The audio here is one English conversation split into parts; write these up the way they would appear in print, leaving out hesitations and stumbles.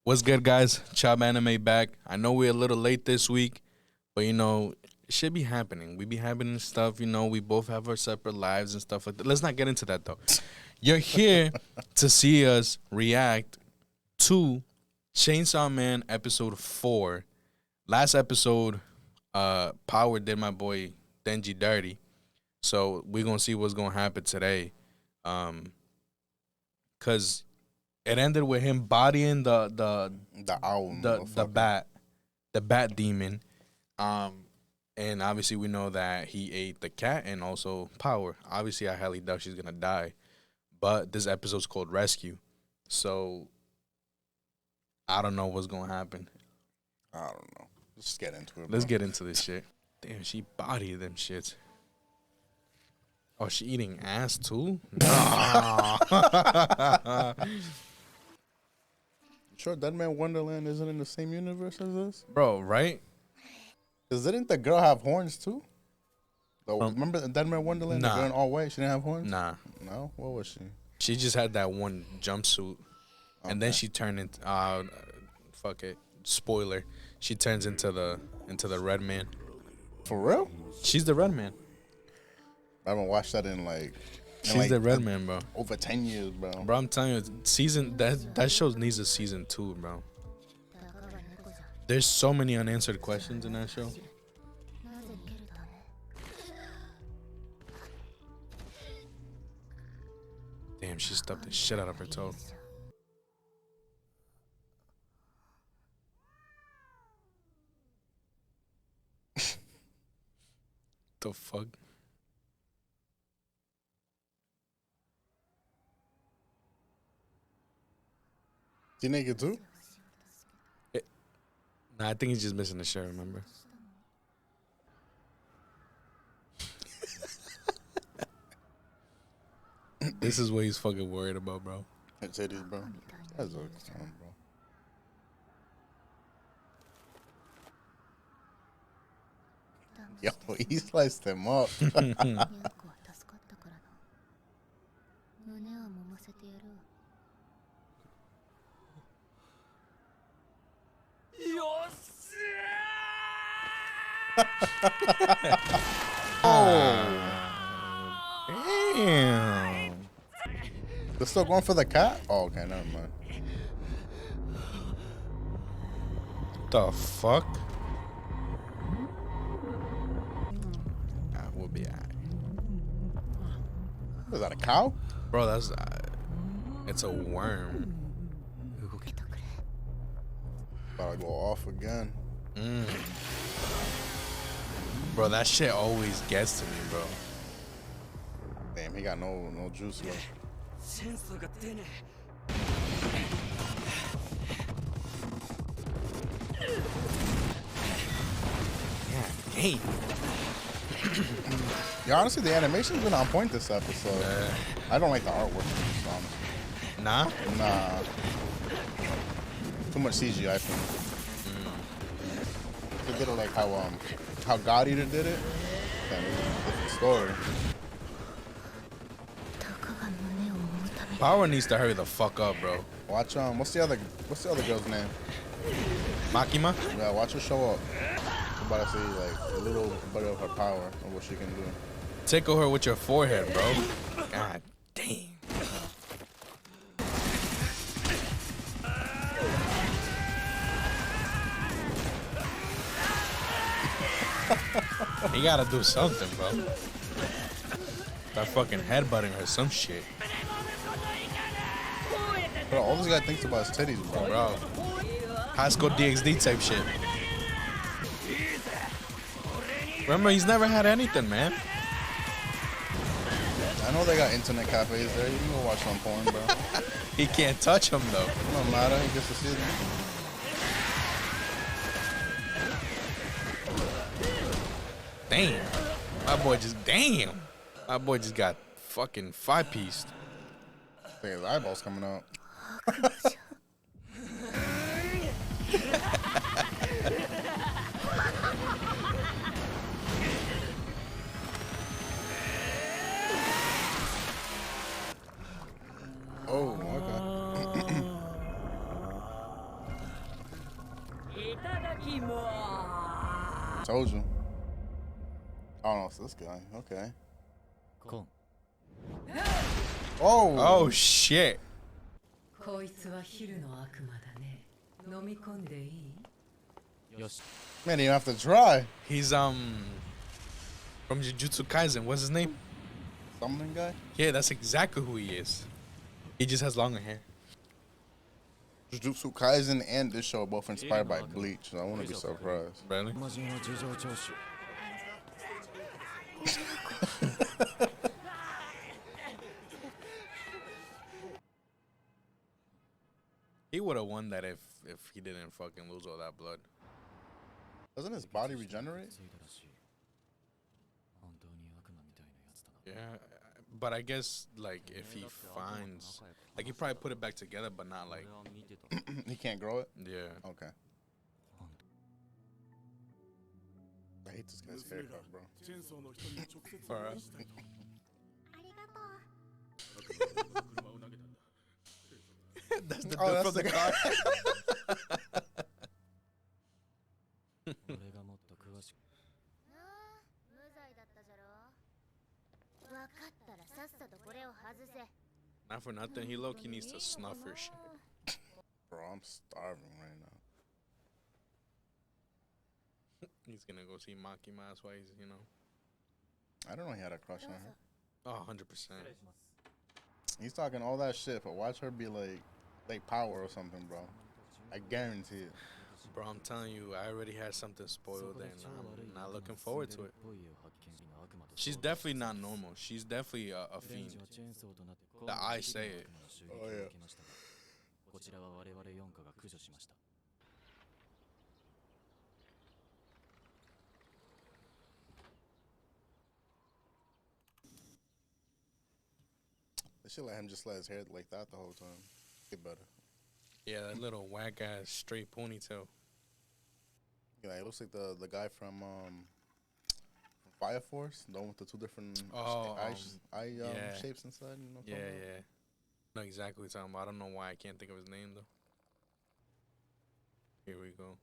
What's good, guys? Chop Anime back. I know we're a little late this week, but it should be happening. We be happening stuff, we both have our separate lives and stuff like that. Let's not get into that though. You're here to see us react to Chainsawman episode 4. Last episode, Power did my boy Denji dirty. So we're gonna see what's gonna happen today. Cause it ended with him bodying the owl, the bat demon, and obviously we know that he ate the cat and also Power. Obviously, I highly doubt she's gonna die, but this episode's called Rescue, so I don't know what's gonna happen. I don't know. Let's get into it. Let's get into this shit. Damn, she bodied them shits. Oh, she eating ass too? Nah. Sure, Dead Man Wonderland isn't in the same universe as this? Bro, right? Because didn't the girl have horns too? Remember the Dead Man Wonderland? Nah. The girl in all white, she didn't have horns? Nah. No? What was she? She just had that one jumpsuit. Okay. And then she turned into fuck it. Spoiler. She turns into the Red Man. For real? She's the Red Man. I haven't watched that in She's the Red Man, bro. over 10 years, bro. Bro, I'm telling you, that show needs a season 2, bro. There's so many unanswered questions in that show. Damn, she stuffed the shit out of her toe. The fuck? She naked too? Nah, I think he's just missing the shirt, remember? This is what he's fucking worried about, bro. Her titties, bro. That's okay, bro. Yo, he sliced him up. Damn. They're still going for the cat? Oh, okay, never mind. The fuck? We'll be alright. Was that a cow? Bro, that's it's a worm. About to go off again. Bro, that shit always gets to me, bro. Damn, he got no juice left. Hey. Yeah, honestly, the animation's been on point this episode. I don't like the artwork, honestly. Nah? Nah. Too much CGI for me. They did it like how God Eater did it. That was a different story. Power needs to hurry the fuck up, bro. Watch what's the other girl's name? Makima? Yeah, watch her show up. I'm about to see like a little bit of her power and what she can do. Tickle her with your forehead, bro. God damn. You gotta do something, bro. Start fucking headbutting her some shit. Bro, all this guy thinks about is titties, bro. Bro. High school DxD type shit. Remember, he's never had anything, man. I know they got internet cafes there. You can go watch some porn, bro. He can't touch him, though. It don't matter. He gets to see them. Damn. My boy just got fucking 5-pieced. His eyeballs coming out. Oh, okay. Told you. Oh no, it's this guy. Okay. Oh shit. Man, you have to try. He's from Jujutsu Kaisen. What's his name? Summoning guy? Yeah, that's exactly who he is. He just has longer hair. Jujutsu Kaisen and this show are both inspired by Bleach, so I wouldn't be surprised. Really? He would have won that if he didn't fucking lose all that blood. Doesn't his body regenerate? Yeah, but I guess like if he finds, like he probably put it back together, but not like. He can't grow it? Yeah. Okay. I hate this guy's haircut, bro. For us. That's the dude from the car. Not for nothing, he low-key needs to snuff her shit. Bro, I'm starving right now. He's gonna go see Maki Mas while he's, I don't know he had a crush on her. Oh, 100%. He's talking all that shit, but watch her be like Power or something, bro. I guarantee it. Bro, I'm telling you, I already had something spoiled and I'm not looking forward to it. She's definitely not normal. She's definitely a fiend. The eyes say it. Oh, yeah. They should let him just let his hair like that the whole time. Get better. Yeah, that little whack ass straight ponytail. Yeah, it looks like the guy from Fire Force, the one with the two different shapes inside. You know yeah. I know exactly what you're talking about. I don't know why I can't think of his name though. Here we go.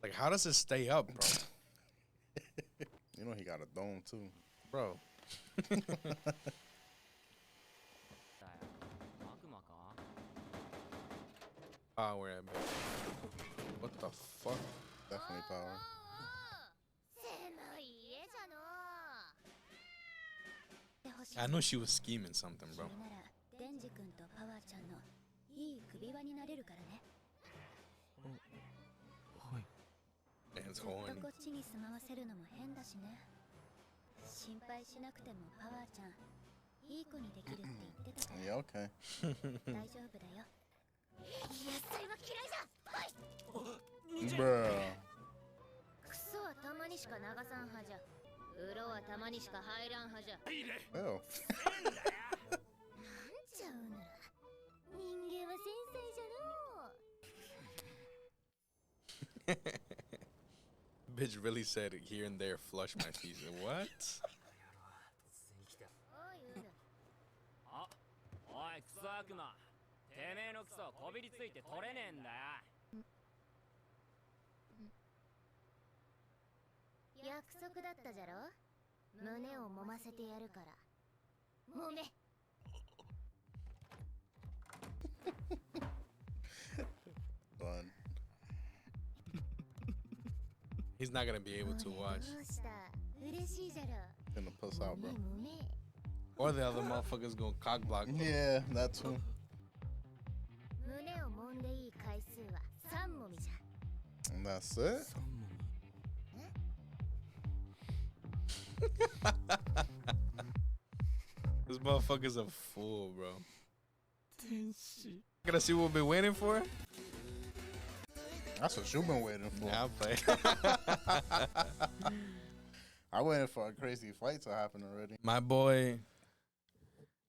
Like, how does it stay up, bro? You know he got a dome too, bro. Power at me. What the fuck? Definitely power. I know she was scheming something, bro. It's horny. Yeah, okay. Bruh. Oh. Bitch really said here and there flush my feet. What? Fun. He's not gonna be able to watch. Gonna puss out, bro. Or the other motherfuckers gonna cock block. Yeah, that too. And that's it. This motherfucker's a fool, bro. Gonna see what we've been waiting for? That's what you've been waiting for. Yeah, I'll play. I waited for a crazy fight to happen already. My boy,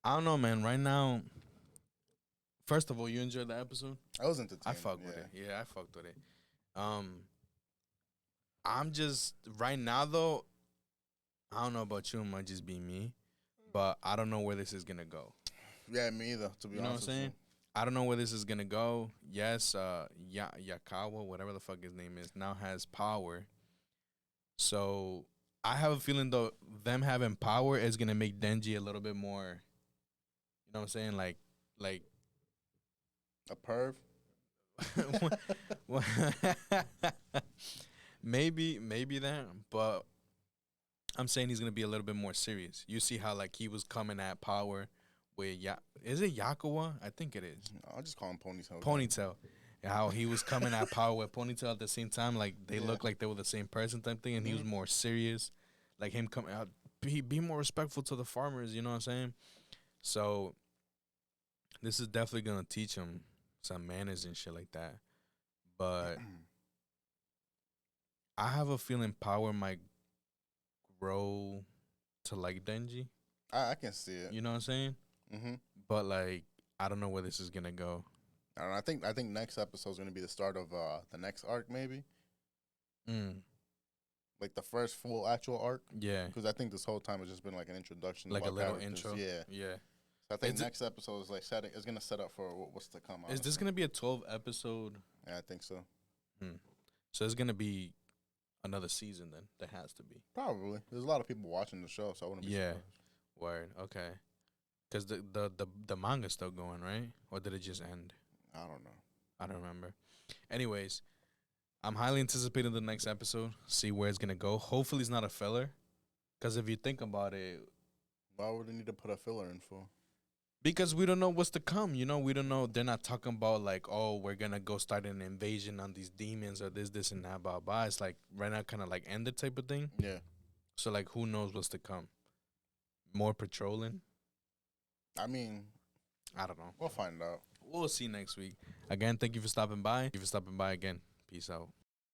I don't know, man. Right now, first of all, you enjoyed the episode? I was entertained. I fucked with it. Yeah, I fucked with it. I'm just, right now, though, I don't know about you. It might just be me. But I don't know where this is going to go. Yeah, me either, to be honest. You know what I'm saying? I don't know where this is gonna go. Yes, Yakawa, whatever the fuck his name is, now has power. So I have a feeling though them having power is gonna make Denji a little bit more. You know what I'm saying? Like A perv. maybe that, but I'm saying he's gonna be a little bit more serious. You see how like he was coming at power with is it Yakawa? I think it is. I'll just call him Ponytail. Ponytail. And how he was coming at power with Ponytail at the same time, like they look like they were the same person type thing, and he was more serious. Like him coming out, be more respectful to the farmers. You know what I'm saying? So this is definitely gonna teach him some manners and shit like that. But I have a feeling power might grow to like Denji. I can see it. You know what I'm saying? Mm-hmm. But like, I don't know where this is gonna go. I don't know. I think next episode is gonna be the start of the next arc, maybe. Like the first full actual arc. Yeah. Because I think this whole time has just been like an introduction. Like a little characters. intro. Yeah. Yeah. So I think next episode is like it's gonna set up for what's to come. Honestly. Is this gonna be a 12 episode? Yeah, I think so. So it's gonna be another season then. There has to be. Probably. There's a lot of people watching the show, so I wouldn't be surprised. Word. Okay. Because the manga's still going, right? Or did it just end? I don't know. I don't remember. Anyways, I'm highly anticipating the next episode. See where it's gonna go. Hopefully, it's not a filler. Because if you think about it, why would they need to put a filler in for? Because we don't know what's to come. You know, we don't know. They're not talking about like, oh, we're gonna go start an invasion on these demons or this, and that, blah, blah. It's like right now, kind of like ended type of thing. Yeah. So like, who knows what's to come? More patrolling. I mean, I don't know. We'll find out. We'll see next week. Again, thank you for stopping by. Thank you for stopping by again. Peace out.